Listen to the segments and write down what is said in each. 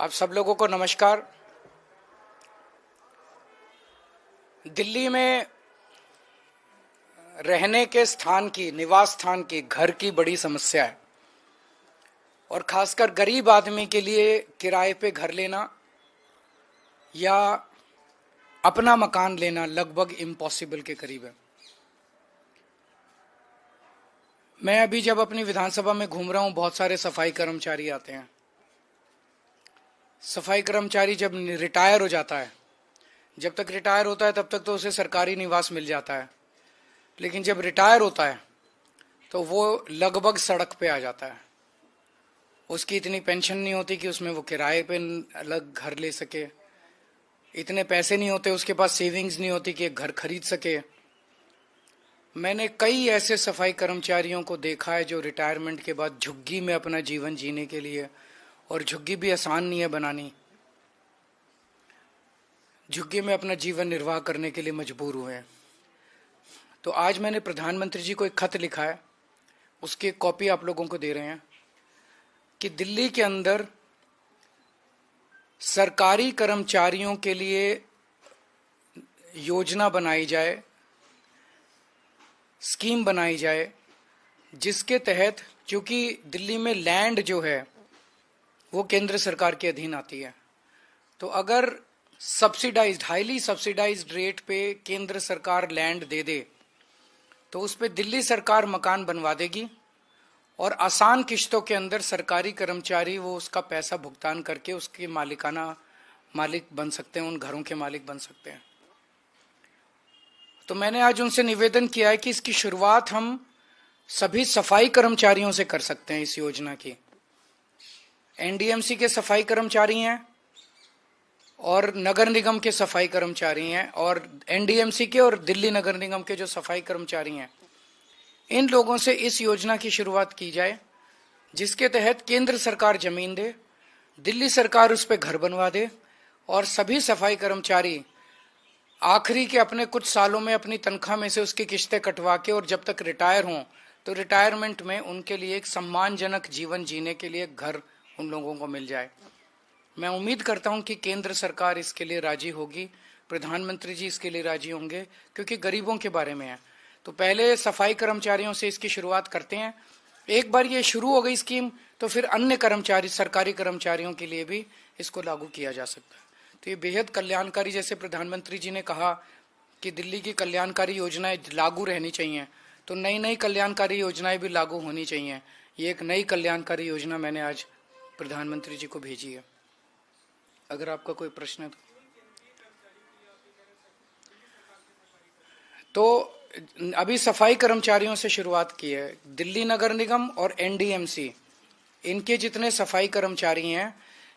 आप सब लोगों को नमस्कार। दिल्ली में रहने के स्थान की, निवास स्थान की, घर की बड़ी समस्या है और खासकर गरीब आदमी के लिए किराए पे घर लेना या अपना मकान लेना लगभग इम्पॉसिबल के करीब है। मैं अभी जब अपनी विधानसभा में घूम रहा हूं, बहुत सारे सफाई कर्मचारी आते हैं। सफाई कर्मचारी जब रिटायर हो जाता है, जब तक रिटायर होता है तब तक तो उसे सरकारी निवास मिल जाता है, लेकिन जब रिटायर होता है तो वो लगभग सड़क पे आ जाता है। उसकी इतनी पेंशन नहीं होती कि उसमें वो किराए पे अलग घर ले सके, इतने पैसे नहीं होते, उसके पास सेविंग्स नहीं होती कि एक घर खरीद सके। मैंने कई ऐसे सफाई कर्मचारियों को देखा है जो रिटायरमेंट के बाद झुग्गी में अपना जीवन जीने के लिए, और झुग्गी भी आसान नहीं है बनानी, झुग्गी में अपना जीवन निर्वाह करने के लिए मजबूर हुए हैं। तो आज मैंने प्रधानमंत्री जी को एक खत लिखा है, उसकी एक कॉपी आप लोगों को दे रहे हैं कि दिल्ली के अंदर सरकारी कर्मचारियों के लिए योजना बनाई जाए, स्कीम बनाई जाए, जिसके तहत, क्योंकि दिल्ली में लैंड जो है वो केंद्र सरकार के अधीन आती है, तो अगर सब्सिडाइज्ड, हाईली सब्सिडाइज्ड रेट पे केंद्र सरकार लैंड दे दे तो उस पे दिल्ली सरकार मकान बनवा देगी और आसान किश्तों के अंदर सरकारी कर्मचारी वो उसका पैसा भुगतान करके उसके मालिक बन सकते हैं, उन घरों के मालिक बन सकते हैं। तो मैंने आज उनसे निवेदन किया है कि इसकी शुरुआत हम सभी सफाई कर्मचारियों से कर सकते हैं। इस योजना की एनडीएमसी के सफाई कर्मचारी हैं और नगर निगम के सफाई कर्मचारी हैं, और एनडीएमसी के और दिल्ली नगर निगम के जो सफाई कर्मचारी हैं, इन लोगों से इस योजना की शुरुआत की जाए, जिसके तहत केंद्र सरकार जमीन दे, दिल्ली सरकार उस पर घर बनवा दे और सभी सफाई कर्मचारी आखिरी के अपने कुछ सालों में अपनी तनख्वाह में से उसकी किश्तें कटवा के, और जब तक रिटायर हों तो रिटायरमेंट में उनके लिए एक सम्मानजनक जीवन जीने के लिए घर उन लोगों को मिल जाए। मैं उम्मीद करता हूं कि केंद्र सरकार इसके लिए राजी होगी, प्रधानमंत्री जी इसके लिए राजी होंगे, क्योंकि गरीबों के बारे में है। तो पहले सफाई कर्मचारियों से इसकी शुरुआत करते हैं। एक बार ये शुरू हो गई स्कीम तो फिर अन्य कर्मचारी, सरकारी कर्मचारियों के लिए भी इसको लागू किया जा सकता है। तो ये बेहद कल्याणकारी, जैसे प्रधानमंत्री जी ने कहा कि दिल्ली की कल्याणकारी योजनाएं लागू रहनी चाहिए, तो नई नई कल्याणकारी योजनाएं भी लागू होनी चाहिए। ये एक नई कल्याणकारी योजना मैंने आज प्रधानमंत्री जी को भेजी है। अगर आपका कोई प्रश्न है तो अभी सफाई कर्मचारियों से शुरुआत की है। दिल्ली नगर निगम और एनडीएमसी, इनके जितने सफाई कर्मचारी हैं,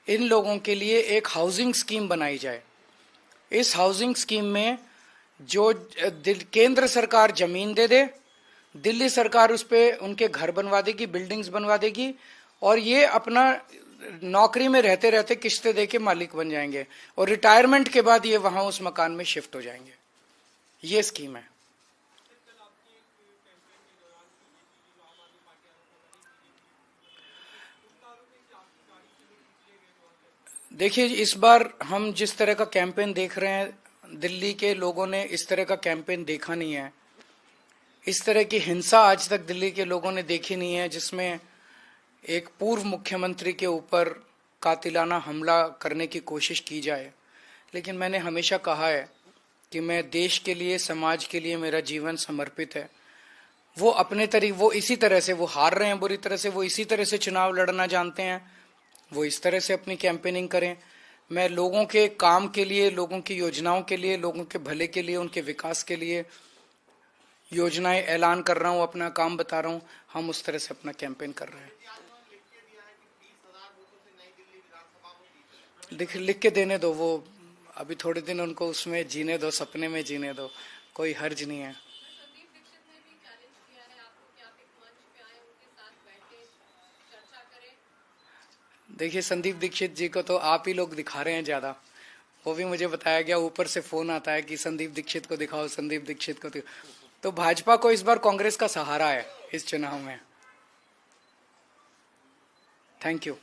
इन लोगों के लिए एक हाउसिंग स्कीम बनाई जाए। इस हाउसिंग स्कीम में जो केंद्र सरकार जमीन दे दे, दिल्ली सरकार उस पे उनके घर बनवा देगी, बिल्डिंग्स बनवा देगी, और ये अपना नौकरी में रहते रहते किश्तें देके मालिक बन जाएंगे, और रिटायरमेंट के बाद ये वहां उस मकान में शिफ्ट हो जाएंगे। ये स्कीम है। देखिए, इस बार हम जिस तरह का कैंपेन देख रहे हैं, दिल्ली के लोगों ने इस तरह का कैंपेन देखा नहीं है। इस तरह की हिंसा आज तक दिल्ली के लोगों ने देखी नहीं है, जिसमें एक पूर्व मुख्यमंत्री के ऊपर कातिलाना हमला करने की कोशिश की जाए। लेकिन मैंने हमेशा कहा है कि मैं देश के लिए, समाज के लिए मेरा जीवन समर्पित है। वो अपने वो इसी तरह से, वो हार रहे हैं बुरी तरह से, वो इसी तरह से चुनाव लड़ना जानते हैं, वो इस तरह से अपनी कैंपेनिंग करें। मैं लोगों के काम के लिए, लोगों की योजनाओं के लिए, लोगों के भले के लिए, उनके विकास के लिए योजनाएं ऐलान कर रहा हूं, अपना काम बता रहा हूं। हम उस तरह से अपना कैंपेन कर रहे हैं। लिख के देने दो, वो अभी थोड़े दिन उनको उसमें जीने दो, सपने में जीने दो, कोई हर्ज नहीं है। देखिए, संदीप दीक्षित जी को तो आप ही लोग दिखा रहे हैं ज्यादा। वो भी मुझे बताया गया, ऊपर से फोन आता है कि संदीप दीक्षित को दिखाओ, संदीप दीक्षित को दिखाओ। तो भाजपा को इस बार कांग्रेस का सहारा है इस चुनाव में। Thank you.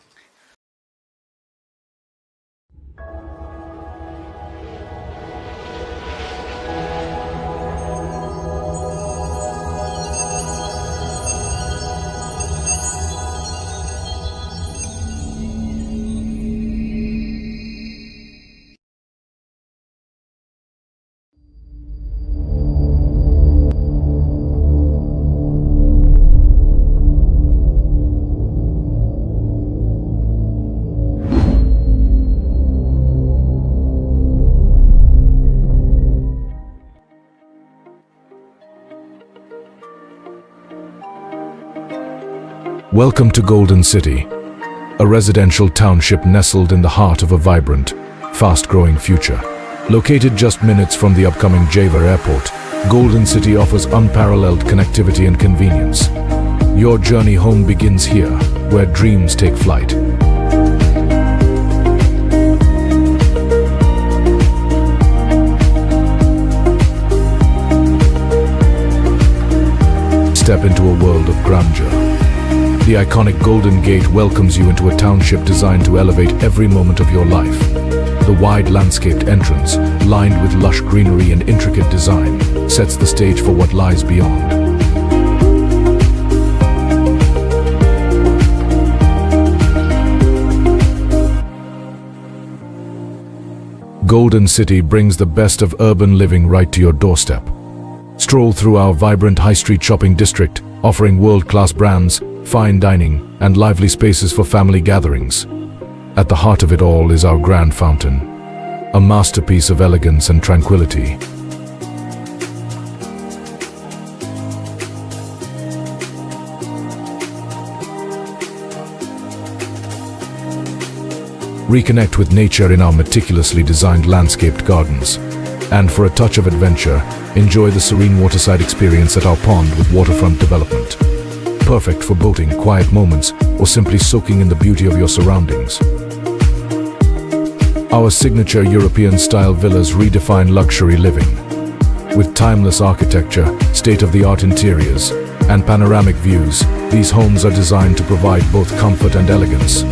Welcome to Golden City, a residential township nestled in the heart of a vibrant, fast-growing future. Located just minutes from the upcoming Java Airport, Golden City offers unparalleled connectivity and convenience. Your journey home begins here, where dreams take flight. Step into a world of grandeur. The iconic Golden Gate welcomes you into a township designed to elevate every moment of your life. The wide landscaped entrance, lined with lush greenery and intricate design, sets the stage for what lies beyond. Golden City brings the best of urban living right to your doorstep. Stroll through our vibrant high street shopping district, offering world-class brands, fine dining, and lively spaces for family gatherings. At the heart of it all is our grand fountain, a masterpiece of elegance and tranquility. Reconnect with nature in our meticulously designed landscaped gardens. And for a touch of adventure, enjoy the serene waterside experience at our pond with waterfront development. Perfect for boating, quiet moments, or simply soaking in the beauty of your surroundings. Our signature European-style villas redefine luxury living. With timeless architecture, state-of-the-art interiors, and panoramic views, these homes are designed to provide both comfort and elegance.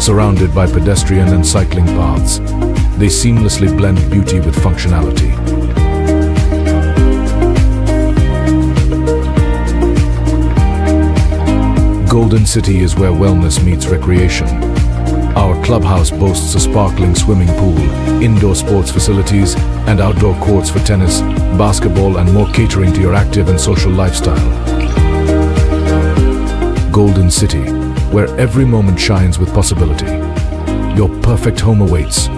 Surrounded by pedestrian and cycling paths, they seamlessly blend beauty with functionality. Golden City is where wellness meets recreation. Our clubhouse boasts a sparkling swimming pool, indoor sports facilities, and outdoor courts for tennis, basketball, and more, catering to your active and social lifestyle. Golden City, where every moment shines with possibility. Your perfect home awaits.